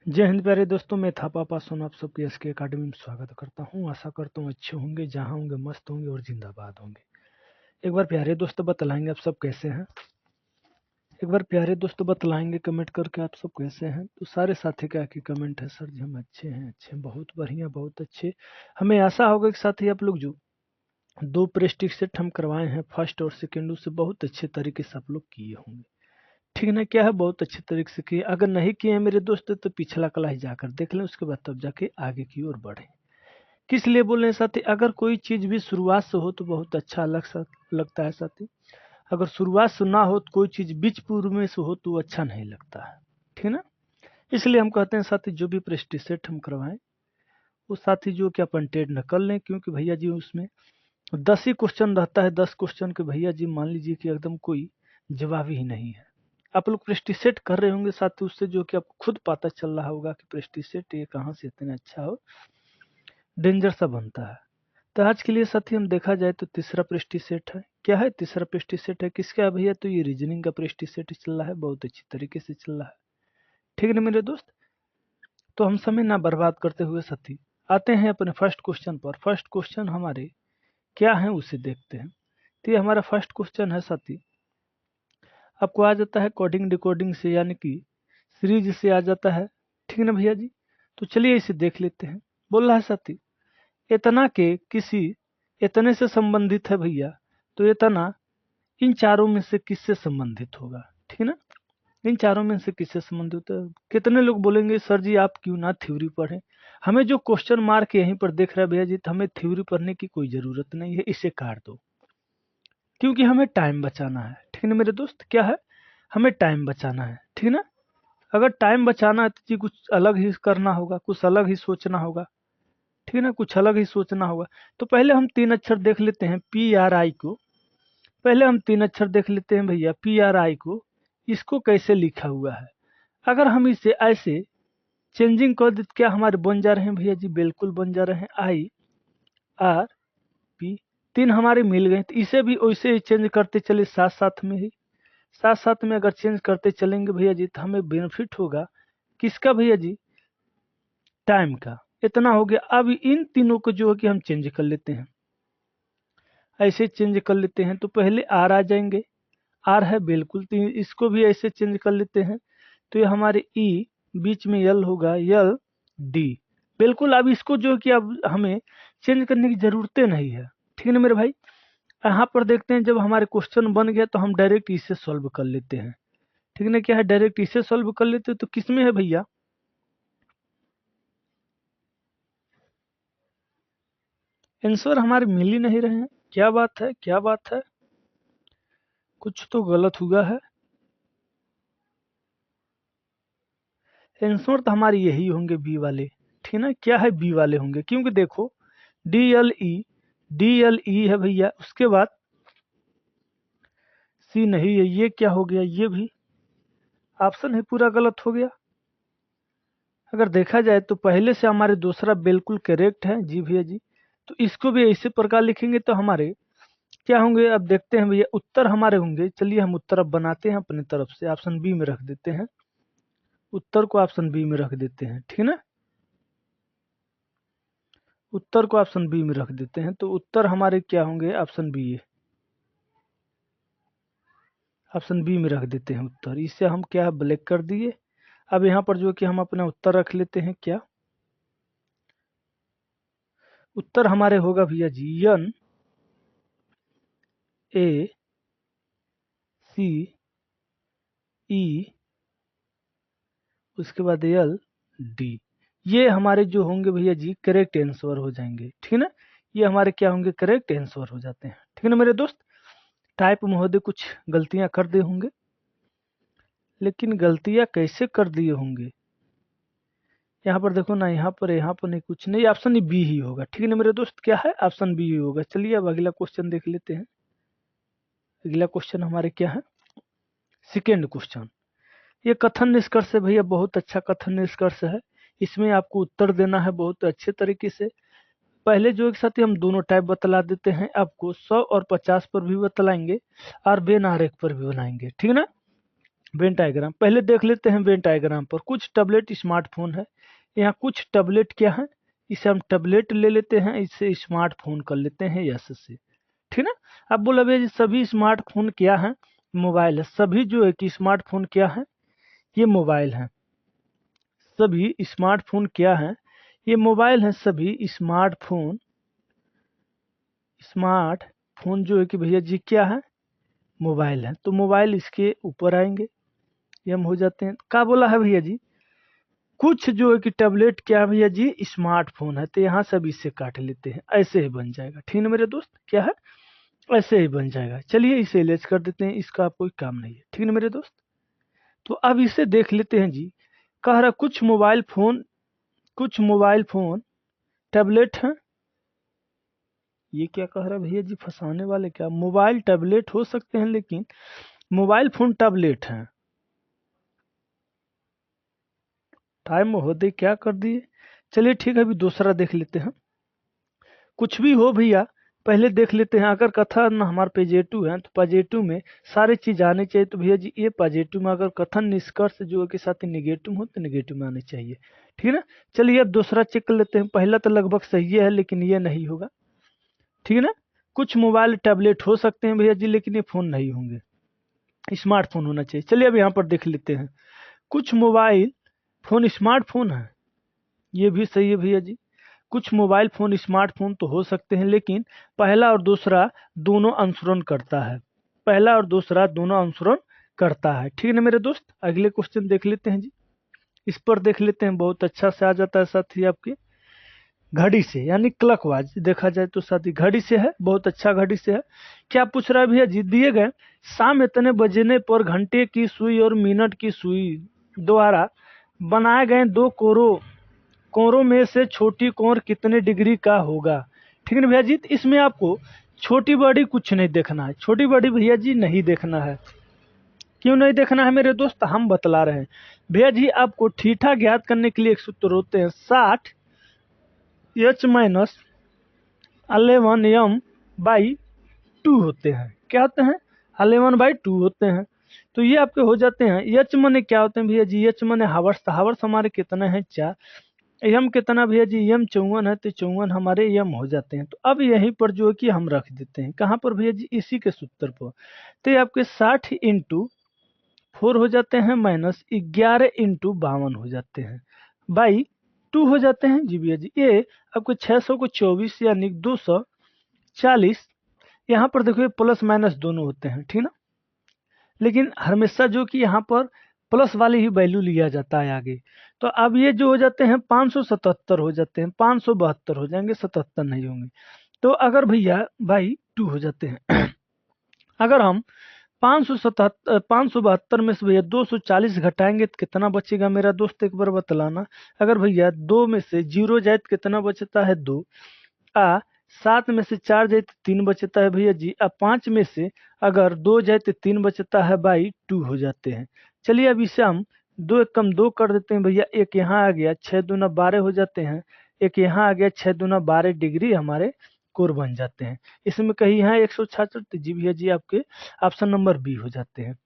जय हिंद प्यारे दोस्तों, मैं थापा पासवान आप सबके एसके अकेडमी में स्वागत करता हूं। आशा करता हूं अच्छे होंगे, जहां होंगे मस्त होंगे और जिंदाबाद होंगे। एक बार प्यारे दोस्तों बतलाएंगे आप सब कैसे हैं। एक बार प्यारे दोस्तों बतलाएंगे कमेंट करके आप सब कैसे हैं। तो सारे साथी का एक ही कमेंट है, सर जी हम अच्छे हैं, अच्छे हैं, बहुत बढ़िया, बहुत अच्छे। हमें आशा होगा कि साथी आप लोग जो 2 प्रेस्टिज सेट हम करवाए हैं फर्स्ट और सेकेंड, उससे बहुत अच्छे तरीके से आप लोग किए होंगे। ठीक ना, क्या है, बहुत अच्छे तरीके से किए। अगर नहीं किए हैं मेरे दोस्त तो पिछला क्लास जाकर देख लें, उसके बाद तब जाके आगे की ओर बढ़े। किस लिए बोल रहे हैं साथी, अगर कोई चीज भी शुरुआत से हो तो बहुत अच्छा लगता है साथी। अगर शुरुआत से ना हो तो कोई चीज बीच पूर्व में से हो तो अच्छा नहीं लगता है। ठीक ना, इसलिए हम कहते हैं साथी जो भी प्रेस्टिज सेट हम करवाएं वो साथी जो कि अपन टेड न कर लें, क्योंकि भैया जी उसमें 10 ही क्वेश्चन रहता है। 10 क्वेश्चन के भैया जी मान लीजिए कि एकदम कोई जवाब ही नहीं है। आप लोग प्रेस्टिज सेट कर रहे होंगे साथी, उससे जो कि आपको खुद पता चल रहा होगा कि प्रेस्टिज सेट ये कहाँ से इतना अच्छा हो, डेंजर सा बनता है। तो आज के लिए साथी हम देखा जाए तो तीसरा प्रेस्टिज सेट है। क्या है तीसरा प्रेस्टिज सेट है, किसका है भैया, तो ये रीजनिंग का प्रेस्टिज सेट चल रहा है, बहुत अच्छी तरीके से चल रहा है। ठीक है ना मेरे दोस्त, तो हम समय ना बर्बाद करते हुए साथी आते हैं अपने फर्स्ट क्वेश्चन पर। फर्स्ट क्वेश्चन हमारे क्या है उसे देखते हैं। तो ये हमारा फर्स्ट क्वेश्चन है साथी, आपको आ जाता है कोडिंग डिकोडिंग से, यानी कि सीरीज से आ जाता है। ठीक है ना भैया जी, तो चलिए इसे देख लेते हैं। बोल रहा है साथी इतना के किसी इतने से संबंधित है भैया, तो इतना इन चारों में से किससे संबंधित होगा। ठीक है ना, इन चारों में से किससे संबंधित है। कितने लोग बोलेंगे सर जी आप क्यों ना थ्योरी पढ़ें, हमें जो क्वेश्चन मार्क यहीं पर देख रहा है भैया जी, तो हमें थ्योरी पढ़ने की कोई जरूरत नहीं है, इसे काट दो, क्योंकि हमें टाइम बचाना है। ठीक है ना मेरे दोस्त, क्या है, हमें टाइम बचाना है। ठीक है ना, अगर टाइम बचाना है तो जी कुछ अलग ही करना होगा, कुछ अलग ही सोचना होगा। ठीक है ना, कुछ अलग ही सोचना होगा। तो पहले हम 3 अक्षर देख लेते हैं पी आर आई को। पहले हम 3 अक्षर देख लेते हैं भैया पी आर आई को, इसको कैसे लिखा हुआ है। अगर हम इसे ऐसे चेंजिंग कर देते क्या हमारे बन जा रहे हैं भैया जी, बिल्कुल बन जा रहे हैं आई आर पी। 3 हमारे मिल गए, तो इसे भी वैसे ही चेंज करते चले साथ साथ में ही। साथ साथ में अगर चेंज करते चलेंगे भैया जी तो हमें बेनिफिट होगा किसका भैया जी, टाइम का। इतना हो गया। अब इन तीनों को जो है कि हम चेंज कर लेते हैं, ऐसे चेंज कर लेते हैं। तो पहले आर आ जाएंगे, आर है बिल्कुल, तो इसको भी ऐसे चेंज कर लेते हैं। तो ये हमारे ई, बीच में यल होगा, यल डी बिल्कुल। अब इसको जो है कि अब हमें चेंज करने की जरूरतें नहीं है। ठीक है ना मेरे भाई, यहाँ पर देखते हैं जब हमारे क्वेश्चन बन गया तो हम डायरेक्ट इसे सॉल्व कर लेते हैं। ठीक है ना, क्या है, डायरेक्ट इसे सॉल्व कर लेते हैं। तो किसमें है भैया, आंसर हमारे मिल ही नहीं रहे हैं। क्या बात है, क्या बात है, कुछ तो गलत हुआ है। आंसर तो हमारे यही होंगे बी वाले। ठीक है ना, क्या है, बी वाले होंगे, क्योंकि देखो डी एल ई है भैया, उसके बाद सी नहीं है, ये क्या हो गया, ये भी ऑप्शन है पूरा गलत हो गया। अगर देखा जाए तो पहले से हमारे दूसरा बिल्कुल करेक्ट है जी भैया जी। तो इसको भी इसी प्रकार लिखेंगे तो हमारे क्या होंगे, अब देखते हैं भैया उत्तर हमारे होंगे। चलिए हम उत्तर अब बनाते हैं अपनी तरफ से, ऑप्शन बी में रख देते हैं, उत्तर को ऑप्शन बी में रख देते हैं। ठीक है ना, उत्तर को ऑप्शन बी में रख देते हैं। तो उत्तर हमारे क्या होंगे, ऑप्शन बी है, ऑप्शन बी में रख देते हैं उत्तर। इससे हम क्या ब्लैक कर दिए। अब यहाँ पर जो कि हम अपना उत्तर रख लेते हैं, क्या उत्तर हमारे होगा भैया जी, एन ए सी ई, उसके बाद एल डी। ये हमारे जो होंगे भैया जी करेक्ट आंसर हो जाएंगे। ठीक है ना, ये हमारे क्या होंगे, करेक्ट आंसर हो जाते हैं। ठीक है ना मेरे दोस्त, टाइप महोदय कुछ गलतियां कर दिए होंगे, लेकिन गलतियां कैसे कर दिए होंगे, यहाँ पर देखो ना, यहाँ पर नहीं, कुछ नहीं, ऑप्शन बी ही होगा। ठीक है ना मेरे दोस्त, क्या है, ऑप्शन बी ही होगा। चलिए अब अगला क्वेश्चन देख लेते हैं। अगला क्वेश्चन हमारे क्या है, सेकेंड क्वेश्चन। ये कथन निष्कर्ष है भैया, बहुत अच्छा कथन निष्कर्ष है। इसमें आपको उत्तर देना है बहुत अच्छे तरीके से। पहले जो एक साथ ही हम दोनों टाइप बतला देते हैं आपको, 100 और 50 पर भी बतलाएंगे और बेन आरेख पर भी बनाएंगे। ठीक है ना, वेन डायग्राम पहले देख लेते हैं। वेन डायग्राम पर कुछ टैबलेट स्मार्टफोन है, यहाँ कुछ टैबलेट क्या है, इसे हम टैबलेट ले लेते हैं, इसे स्मार्टफोन कर लेते हैं यस से, ठीक ना। अब बोला भैया जी सभी स्मार्टफोन क्या है, मोबाइल है। सभी जो है कि स्मार्टफोन क्या है, ये मोबाइल है। सभी स्मार्टफोन क्या है, ये मोबाइल है। सभी स्मार्टफोन जो है कि भैया जी क्या है, मोबाइल है। तो मोबाइल इसके ऊपर आएंगे, ये हम हो जाते हैं। क्या बोला है भैया जी, कुछ जो है कि टैबलेट क्या है भैया जी, स्मार्टफोन है। तो यहाँ सब इससे काट लेते हैं, ऐसे ही बन जाएगा, ठीक है मेरे दोस्त, क्या है ऐसे ही बन जाएगा। चलिए इसे इरेज कर देते हैं, इसका कोई काम नहीं है, ठीक है मेरे दोस्त। तो अब इसे देख लेते हैं जी। कह रहा कुछ मोबाइल फोन टैबलेट हैं। ये क्या कह रहा है भैया जी, फंसाने वाले क्या, मोबाइल टैबलेट हो सकते हैं लेकिन मोबाइल फोन टैबलेट हैं। टाइम महोदय क्या कर दिए। चलिए ठीक है, अभी दूसरा देख लेते हैं। कुछ भी हो भैया, पहले देख लेते हैं। अगर कथन हमारे पॉजिटिव है तो पॉजिटिव में सारी चीज आनी चाहिए। तो भैया जी ये पॉजिटिव में अगर कथन निष्कर्ष जो है के साथ निगेटिव हो तो निगेटिव में आने चाहिए, ठीक है ना। चलिए अब दूसरा चेक कर लेते हैं। पहला तो लगभग सही है लेकिन ये नहीं होगा, ठीक है ना। कुछ मोबाइल टैबलेट हो सकते हैं भैया जी लेकिन ये फोन नहीं होंगे, स्मार्टफोन होना चाहिए। चलिए अब यहाँ पर देख लेते हैं। कुछ मोबाइल फोन स्मार्टफोन है, ये भी सही है भैया जी। कुछ मोबाइल फोन स्मार्टफोन तो हो सकते हैं लेकिन पहला और दूसरा दोनों अनुसरण करता है, पहला और दूसरा दोनों अनुसरण करता है, ठीक है ना मेरे दोस्त। अगले क्वेश्चन देख लेते हैं जी। इस पर देख लेते हैं, बहुत अच्छा से आ जाता है साथी आपके घड़ी से, यानी क्लॉकवाइज देखा जाए तो साथी घड़ी से है, बहुत अच्छा घड़ी से है। क्या पूछ रहा है भैया जी, दिए गए शाम इतने बजने पर घंटे की सुई और मिनट की सुई द्वारा बनाए गए दो कोरों में से छोटी कोर कितने डिग्री का होगा, ठीक है ना भैया जी। तो इसमें आपको छोटी बड़ी कुछ नहीं देखना है, छोटी बड़ी भैया जी नहीं देखना है। क्यों नहीं देखना है मेरे दोस्त, हम बतला रहे हैं। भैया जी आपको थीटा ज्ञात करने के लिए एक सूत्र होते हैं, 60h-11m/2 होते हैं। क्या होते हैं, 11/2 होते हैं। तो ये आपके हो जाते हैं। एच मने क्या होते हैं भैया जी, एच मने हावर्स, हावर्स हमारे कितने हैं 4, यम कितना भैया जी, यम 54 है, तो 54 हमारे यम हो जाते हैं। तो अब यहीं पर जो है कि हम रख देते हैं, कहाँ पर भैया जी, इसी के सूत्र पर। तो ये आपके 60x4 हो जाते हैं, -11x52 हो जाते हैं, बाई 2 हो जाते हैं जी भैया जी। ये आपको 600 को 24 यानी 240, यहाँ पर देखो प्लस माइनस दोनों होते हैं, ठीक ना। लेकिन हमेशा जो कि यहाँ पर प्लस वाली ही वैल्यू लिया जाता है आगे। तो अब ये जो हो जाते हैं 577 हो जाते हैं, 572 हो जाएंगे, 77 नहीं होंगे। तो अगर भैया बाई 2 हो जाते हैं अगर हम 572 में से भैया 240 घटाएंगे तो कितना बचेगा मेरा दोस्त, एक बार बतलाना। अगर भैया 2 में से 0 जाए तो कितना बचता है, 2 आ 7 में से 4 जाए तो 3 बचता है भैया जी। अब 5 में से अगर 2 जाए तो 3 बचता है, बाई 2 हो जाते हैं। चलिए अब इसे हम 2 एक कम 2 कर देते हैं भैया, एक यहाँ आ गया, 6 दूना 12 हो जाते हैं, एक यहाँ आ गया, 6 दूना 12 डिग्री हमारे कोर बन जाते हैं। इसमें कहीं है 166 जी भैया जी, आपके ऑप्शन नंबर बी हो जाते हैं,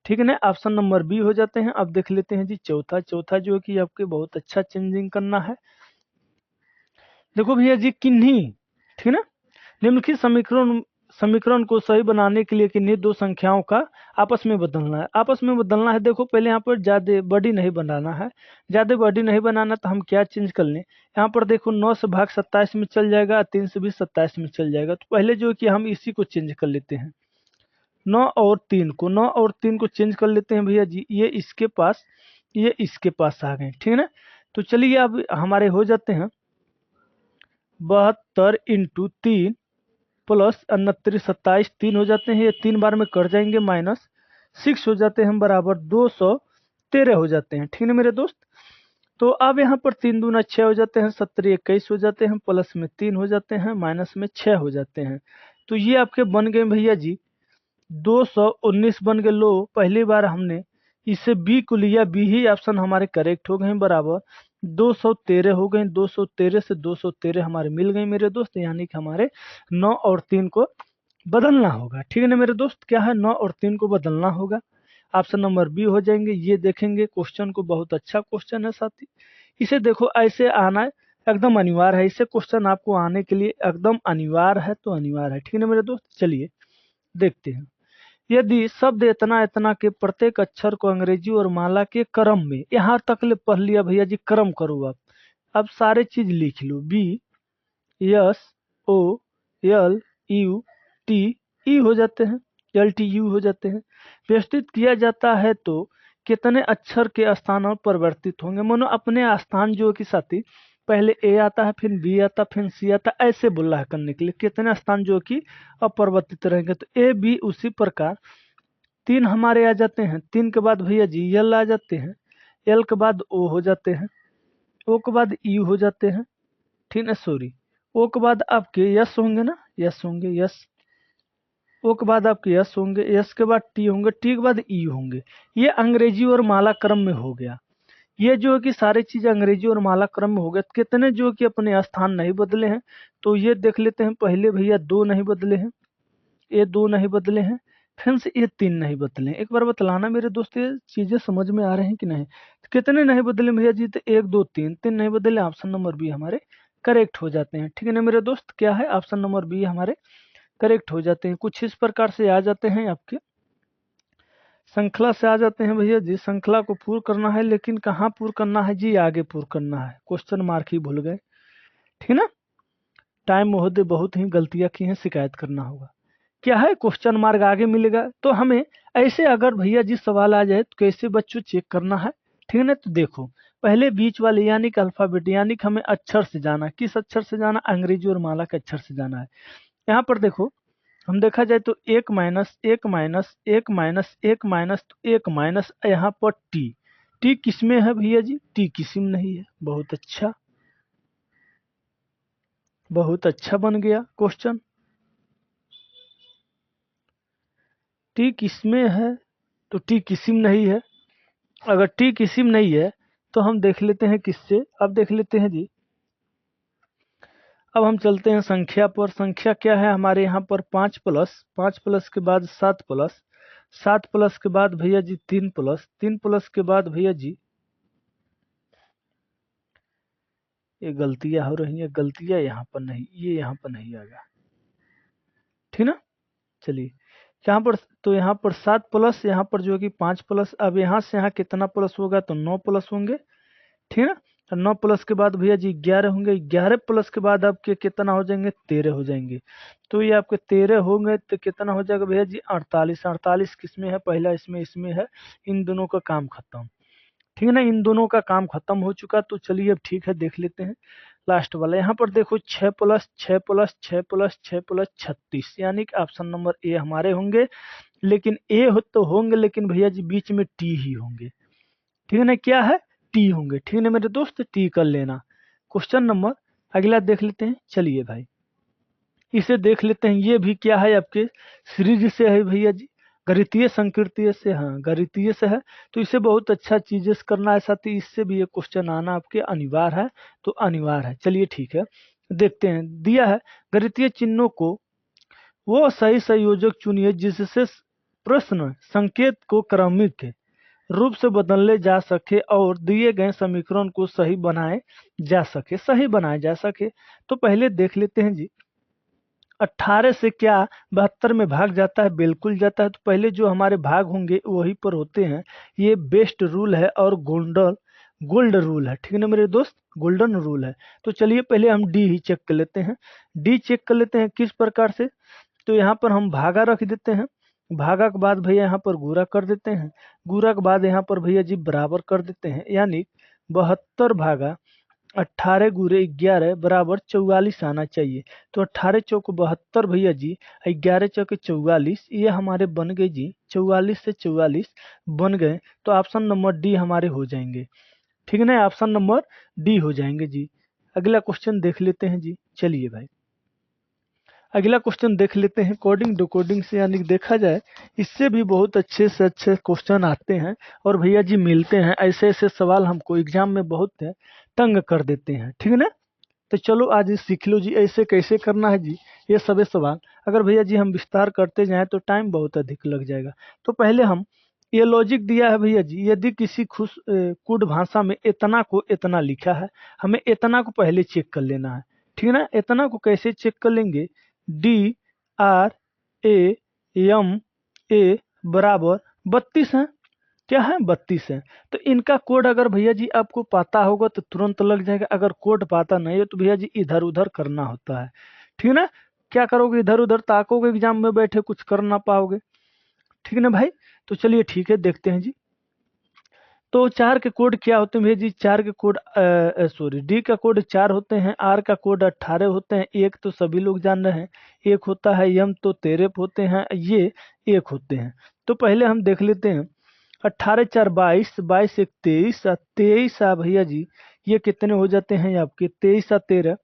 ठीक है ना, ऑप्शन नंबर बी हो जाते हैं। अब देख लेते हैं जी चौथा जो है कि आपके बहुत अच्छा चेंजिंग करना है। देखो भैया जी किन्हीं, ठीक है ना, निम्नलिखित समीकरण को सही बनाने के लिए किन्हीं दो संख्याओं का आपस में बदलना है, आपस में बदलना है। देखो पहले यहाँ पर ज्यादा बड़ी नहीं बनाना है, ज्यादा बड़ी नहीं बनाना तो हम क्या चेंज कर लें, यहाँ पर देखो 9 से भाग 27 में चल जाएगा, 3 से भी 27 में चल जाएगा। तो पहले जो है कि हम इसी को चेंज कर लेते हैं, 9 और 3 को चेंज कर लेते हैं भैया जी। ये इसके पास आ गए, ठीक है ना। तो चलिए अब हमारे हो जाते हैं 72 इंटू 3 प्लस 29 27, 3 हो जाते हैं, ये 3 बार में कट जाएंगे, -6 हो जाते हैं, बराबर 213 हो जाते हैं, ठीक है मेरे दोस्त। तो अब यहाँ पर 3 दूना 6 हो जाते हैं, 17 21 हो जाते हैं, प्लस में 3 हो जाते हैं, माइनस में 6 हो जाते हैं। तो ये आपके बन गए भैया जी 219 बन गए। लो पहली बार हमने इसे बी को लिया, बी ही ऑप्शन हमारे करेक्ट हो गए, बराबर 213 हो गए। 213 से 213 हमारे मिल गए मेरे दोस्त, यानी कि हमारे 9 और 3 को बदलना होगा, ठीक है ना मेरे दोस्त, क्या है 9 और 3 को बदलना होगा। ऑप्शन नंबर बी हो जाएंगे। ये देखेंगे क्वेश्चन को, बहुत अच्छा क्वेश्चन है साथी। इसे देखो ऐसे आना एकदम अनिवार्य है, इसे क्वेश्चन आपको आने के लिए एकदम अनिवार्य है, तो अनिवार्य है। ठीक है ना मेरे दोस्त, चलिए देखते हैं। यदि शब्द इतना इतना के प्रत्येक अक्षर को अंग्रेजी और माला के क्रम में, यहाँ तक ले पढ़ लिया भैया जी, क्रम करो आप। अब सारे चीज लिख लो, B S O L U T E हो जाते हैं, एल टी यू हो जाते हैं। व्यवस्थित किया जाता है तो कितने अक्षर के स्थान परिवर्तित होंगे। मानो अपने स्थान जो कि साथी, पहले ए आता है, फिर बी आता, फिर सी आता, ऐसे बोल रहा है करने के लिए। कितने स्थान जो कि अपरिवर्तित रहेंगे, तो ए बी उसी प्रकार 3 हमारे आ जाते हैं। 3 के बाद भैया जी एल आ जाते हैं, एल के बाद ओ हो जाते हैं, ओ के बाद यू हो जाते हैं, ठीक है, सॉरी, ओ के बाद आपके यस होंगे ना, यस होंगे, यस, ओ के बाद आपके यस होंगे, यस के बाद टी होंगे, टी के बाद ई होंगे। ये अंग्रेजी और माला क्रम में हो गया। ये जो है कि सारी चीजें अंग्रेजी और माला क्रम में हो गए। कितने जो कि अपने स्थान नहीं बदले हैं, तो ये देख लेते हैं। पहले भैया 2 नहीं बदले हैं, ये 2 नहीं बदले हैं, फिर से ये 3 नहीं बदले हैं। एक बार बतलाना मेरे दोस्त, ये चीजें समझ में आ रहे हैं कि नहीं। तो कितने नहीं बदले भैया जी, तो 1 2 3, 3 नहीं बदले। ऑप्शन नंबर बी हमारे करेक्ट हो जाते हैं। ठीक है ना मेरे दोस्त, क्या है, ऑप्शन नंबर बी हमारे करेक्ट हो जाते हैं। कुछ इस प्रकार से आ जाते हैं, आपके श्रृंखला से आ जाते हैं भैया जी। श्रृंखला को पूर्ण करना है, लेकिन कहाँ पूर्ण करना है जी, आगे पूर्ण करना है। क्वेश्चन मार्क ही भूल गए, ठीक ना। टाइम महोदय बहुत ही गलतियां की हैं, शिकायत करना होगा। क्या है, क्वेश्चन मार्क आगे मिलेगा। तो हमें ऐसे अगर भैया जी सवाल आ जाए तो कैसे बच्चों चेक करना है, ठीक है ना। तो देखो, पहले बीच वाले यानी कि अल्फाबेट, यानी कि हमें अक्षर से जाना है। किस अक्षर से जाना, अंग्रेजी और माला के अक्षर से जाना है। यहाँ पर देखो, हम देखा जाए तो 1 minus 1 minus 1 minus 1 minus 1 minus, यहाँ पर टी, टी किसमें है भैया जी, टी किसी में नहीं है। बहुत अच्छा, बहुत अच्छा बन गया क्वेश्चन। टी किसमें है, तो टी किसी में नहीं है। अगर टी किसी में नहीं है तो हम देख लेते हैं किससे, अब देख लेते हैं जी। अब हम चलते हैं संख्या पर। संख्या क्या है हमारे यहाँ पर, 5 प्लस 5 प्लस के बाद 7 प्लस 7 प्लस के बाद भैया जी 3 प्लस 3 प्लस के बाद भैया जी, ये गलतियां हो रही हैं, गलतियां यहाँ पर नहीं, ये यहाँ पर नहीं आ गया, ठीक ना। चलिए यहाँ पर, तो यहाँ पर 7 प्लस, यहाँ पर जो कि 5 प्लस। अब यहाँ से यहाँ कितना प्लस होगा, तो 9 प्लस होंगे, ठीक है। और 9 प्लस के बाद भैया जी 11 होंगे। 11 प्लस के बाद आपके कितना हो जाएंगे, 13 हो जाएंगे। तो ये आपके 13 होंगे, तो कितना हो जाएगा भैया जी, 48। 48 किसमें है, पहला इसमें, इसमें है। इन दोनों का काम खत्म, ठीक है ना। इन दोनों का काम खत्म हो चुका। तो चलिए अब ठीक है, देख लेते हैं लास्ट वाला। यहाँ पर देखो 6 प्लस 6 प्लस 6 प्लस 6 प्लस 36, यानी कि ऑप्शन नंबर ए हमारे होंगे। लेकिन ए हो तो होंगे, लेकिन भैया जी बीच में टी ही होंगे, ठीक है ना। क्या है, टी होंगे, ठीक है मेरे दोस्त, टी कर लेना। क्वेश्चन नंबर अगला देख लेते हैं। चलिए भाई, इसे देख लेते हैं। ये भी क्या है, आपके सीरीज से है भैया जी, गणितीय संकीर्तीय से, हाँ गणितीय से है। तो इसे बहुत अच्छा चीजें करना है साथी, इससे भी ये क्वेश्चन आना आपके अनिवार्य है, तो अनिवार्य है। चलिए ठीक है, देखते हैं। दिया है, गणितीय चिन्हों को वो सही संयोजक चुनिए जिससे प्रश्न संकेत को क्रमिक रूप से बदले जा सके और दिए गए समीकरण को सही बनाए जा सके, सही बनाया जा सके। तो पहले देख लेते हैं जी, 18 से क्या 72 में भाग जाता है, बिल्कुल जाता है। तो पहले जो हमारे भाग होंगे वही पर होते हैं। ये बेस्ट रूल है और गोल्ड रूल है, ठीक है ना मेरे दोस्त, गोल्डन रूल है। तो चलिए पहले हम डी ही चेक कर लेते हैं। डी चेक कर लेते हैं किस प्रकार से, तो यहाँ पर हम भागा रख देते हैं। भागा के बाद भैया यहाँ पर गुणा कर देते हैं। गुणा के बाद यहाँ पर भैया जी बराबर कर देते हैं, यानी 72 भागा 18 गुरे 11 बराबर 44 आना चाहिए। तो 18 चौक 72 भैया जी, 11 चौक 44, ये हमारे बन गए जी 44 से 44 बन गए। तो ऑप्शन नंबर डी हमारे हो जाएंगे, ठीक है ना, ऑप्शन नंबर डी हो जाएंगे जी। अगला क्वेश्चन देख लेते हैं जी। चलिए भाई, अगला क्वेश्चन देख लेते हैं। कोडिंग डिकोडिंग से, यानी कि देखा जाए इससे भी बहुत अच्छे से अच्छे क्वेश्चन आते हैं और भैया जी मिलते हैं। ऐसे ऐसे सवाल हमको एग्जाम में बहुत तंग कर देते हैं, ठीक है ना। तो चलो आज सीख लो जी, ऐसे कैसे करना है जी ये सभी सवाल। अगर भैया जी हम विस्तार करते जाएं तो टाइम बहुत अधिक लग जाएगा। तो पहले हम ये लॉजिक दिया है भैया जी, यदि किसी कुड भाषा में इतना को इतना लिखा है, हमें इतना को पहले चेक कर लेना है, ठीक है ना। इतना को कैसे चेक कर लेंगे, D R A M A बराबर 32 है, क्या है 32 है। तो इनका कोड अगर भैया जी आपको पता होगा तो तुरंत लग जाएगा, अगर कोड पता नहीं हो तो भैया जी इधर उधर करना होता है, ठीक है ना। क्या करोगे, इधर उधर ताकोगे, एग्जाम में बैठे कुछ कर ना पाओगे, ठीक है ना भाई। तो चलिए ठीक है, देखते हैं जी। तो 4 के कोड क्या होते हैं भैया जी, 4 के कोड सॉरी, डी का कोड 4 होते हैं, आर का कोड 18 होते हैं, एक तो सभी लोग जान रहे हैं, एक होता है यम, तो 13 होते हैं, ये एक होते हैं। तो पहले हम देख लेते हैं, 18 4 22, 22 1 23, 23 भैया जी ये कितने हो जाते हैं आपके, 23 13,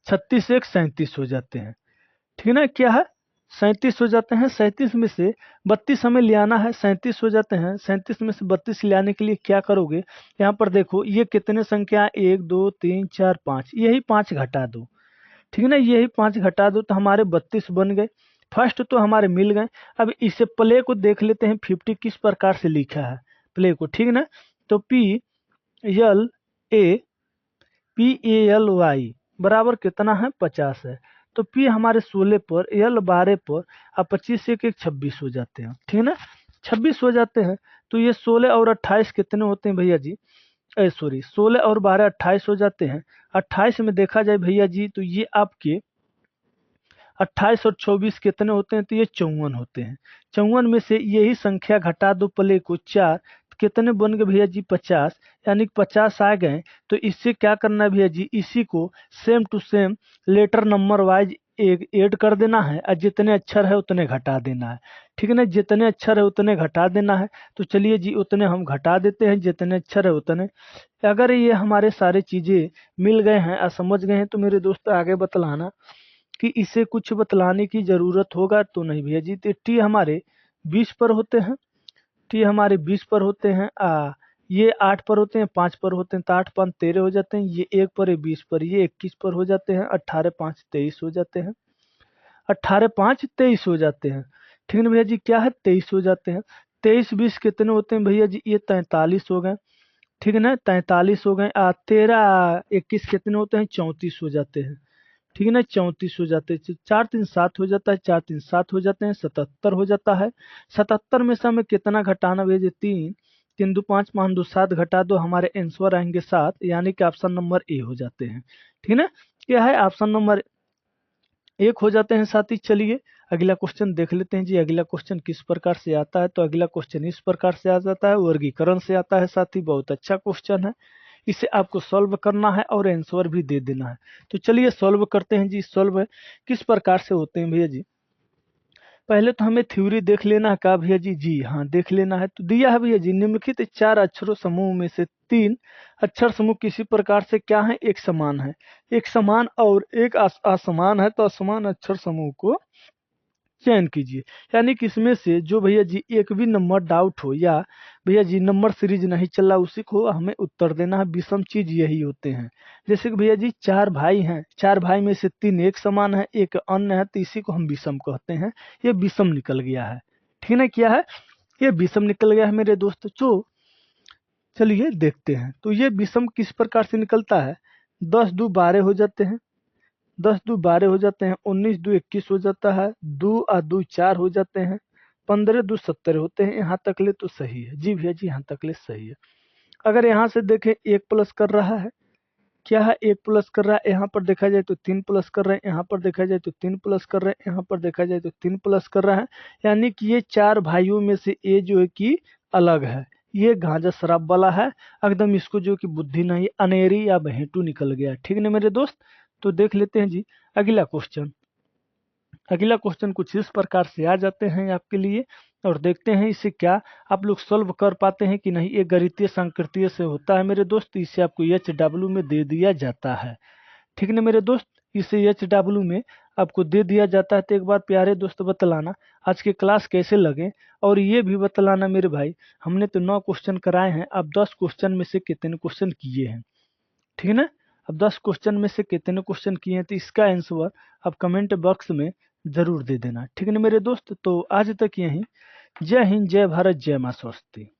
36 1 37 हो जाते हैं, ठीक है ना। क्या है 37 हो जाते हैं, 37 में से 32 हमें ले आना है, 37 हो जाते हैं, 37 में से 32 ले आने के लिए क्या करोगे, यहाँ पर देखो ये कितने संख्या, 1 2 3 4 5, यही 5 घटा दो, ठीक है ना, यही 5 घटा दो तो हमारे 32 बन गए। फर्स्ट तो हमारे मिल गए। अब इसे प्ले को देख लेते हैं, 50 किस प्रकार से लिखा है प्ले को, ठीक है ना। तो एल ए PALY बराबर कितना है 50 है। तो P हमारे 16 पर, L 12 पर, अब 25 एक 26 हो जाते हैं, ठीक है ना, 26 हो जाते हैं। तो ये 16 और 28 कितने होते हैं भैया जी, सॉरी 16 और 12 28 हो जाते हैं। 28 में देखा जाए भैया जी तो ये आपके 28 और 24 कितने होते हैं, तो ये 54 होते हैं। 54 में से यही संख्या घटा दो प्ले को 4, कितने बन गए भैया जी 50, यानी 50 आ गए। तो इससे क्या करना है भैया जी, इसी को same to same letter number wise एक ऐड कर देना है, और जितने अक्षर है उतने घटा देना है, ठीक है ना, जितने अक्षर है उतने घटा देना है। तो चलिए जी उतने हम घटा देते हैं, जितने अक्षर है उतने। अगर ये हमारे सारे चीजें मिल गए हैं और समझ गए हैं तो मेरे दोस्त आगे बतलाना कि इसे कुछ बतलाने की जरूरत होगा तो नहीं भैया जी। तो टी हमारे 20 पर होते हैं, टी हमारे 20 पर होते हैं, ये 8 पर होते हैं, 5 पर होते हैं, तो 8 5 13 हो जाते हैं, ये 1 पर है 20 पर, ये 21 पर हो जाते हैं, 18 5 23 हो जाते हैं, 18 5 23 हो जाते हैं, ठीक है ना भैया जी। क्या है 23 हो जाते हैं। 23 20 कितने होते हैं भैया जी, ये 43 हो गए, ठीक है ना, 43 हो गए। 13 21 कितने होते हैं, 34 हो जाते हैं, ठीक है ना, 34 हो जाते हैं। 4 3 7 हो जाता है, 4 3 7 हो जाते हैं, 77 हो जाता है। 77 में से हमें कितना घटाना भेजे, 3 3 2 5 5 2 7 घटा दो, हमारे आंसर आएंगे 7, यानी कि ऑप्शन नंबर ए हो जाते हैं, ठीक है ना। यह है ऑप्शन नंबर 1 हो जाते हैं साथी। चलिए अगला क्वेश्चन देख लेते हैं जी, अगला क्वेश्चन किस प्रकार से आता है। तो अगला क्वेश्चन इस प्रकार से आ जाता है, वर्गीकरण से आता है साथी, बहुत अच्छा क्वेश्चन है। इसे आपको सॉल्व करना है और आंसर भी दे देना है। तो चलिए सॉल्व करते हैं जी। सॉल्व किस प्रकार से होते हैं भैया जी, पहले तो हमें थ्योरी देख लेना है का भैया जी, जी हाँ देख लेना है। तो दिया है भैया जी, निम्नलिखित 4 अक्षरों समूह में से 3 अक्षर समूह किसी प्रकार से क्या है, एक समान है, एक समान और एक असमान है। तो असमान अक्षर समूह को चयन कीजिए, यानी कि इसमें से जो भैया जी एक भी नंबर डाउट हो या भैया जी नंबर सीरीज नहीं चल रहा, उसी को हमें उत्तर देना है। विषम चीज यही होते हैं, जैसे कि भैया जी 4 भाई हैं, 4 भाई में से 3 एक समान है, एक अन्य है, तो इसी को हम विषम कहते हैं। ये विषम निकल गया है, ठीक है ना, क्या है ये विषम निकल गया है मेरे दोस्त। जो चलिए देखते हैं, तो ये विषम किस प्रकार से निकलता है, 10 2 12 हो जाते हैं, 10 2 12 हो जाते हैं, 19 2 21 हो जाता है, 2 और 2 4 हो जाते हैं, 15 2 70 होते हैं। यहाँ तक ले तो सही है जी भैया जी, यहाँ तक ले सही है। अगर यहाँ से देखें 1 प्लस कर रहा है, क्या है 1 प्लस कर रहा है, यहाँ पर देखा जाए तो 3 प्लस कर रहे हैं, यहाँ पर देखा जाए तो 3 प्लस कर रहे हैं, यहाँ पर देखा जाए तो 3 प्लस कर रहा है। यानी कि ये 4 भाइयों में से ये जो है कि अलग है, ये गांजा शराब वाला है एकदम, इसको जो कि बुद्धि नहीं, अनेरी या बहेटू निकल गया, ठीक है ना मेरे दोस्त। तो देख लेते हैं जी अगला क्वेश्चन। अगला क्वेश्चन कुछ इस प्रकार से आ जाते हैं आपके लिए, और देखते हैं इसे क्या आप लोग सॉल्व कर पाते हैं कि नहीं। ये गणितीय संकृतीय से होता है मेरे दोस्त, इसे आपको HW में दे दिया जाता है, ठीक है ना मेरे दोस्त, इसे HW में आपको दे दिया जाता है। तो एक बार प्यारे दोस्त बतलाना आज के क्लास कैसे लगे, और ये भी बतलाना मेरे भाई, हमने तो 9 क्वेश्चन कराए हैं, अब 10 क्वेश्चन में से कितने क्वेश्चन किए हैं, ठीक है ना। अब 10 क्वेश्चन में से कितने क्वेश्चन किए हैं, तो इसका आंसर आप कमेंट बॉक्स में जरूर दे देना, ठीक है ना मेरे दोस्त। तो आज तक यही, जय हिंद, जय भारत, जय मां स्वस्ति।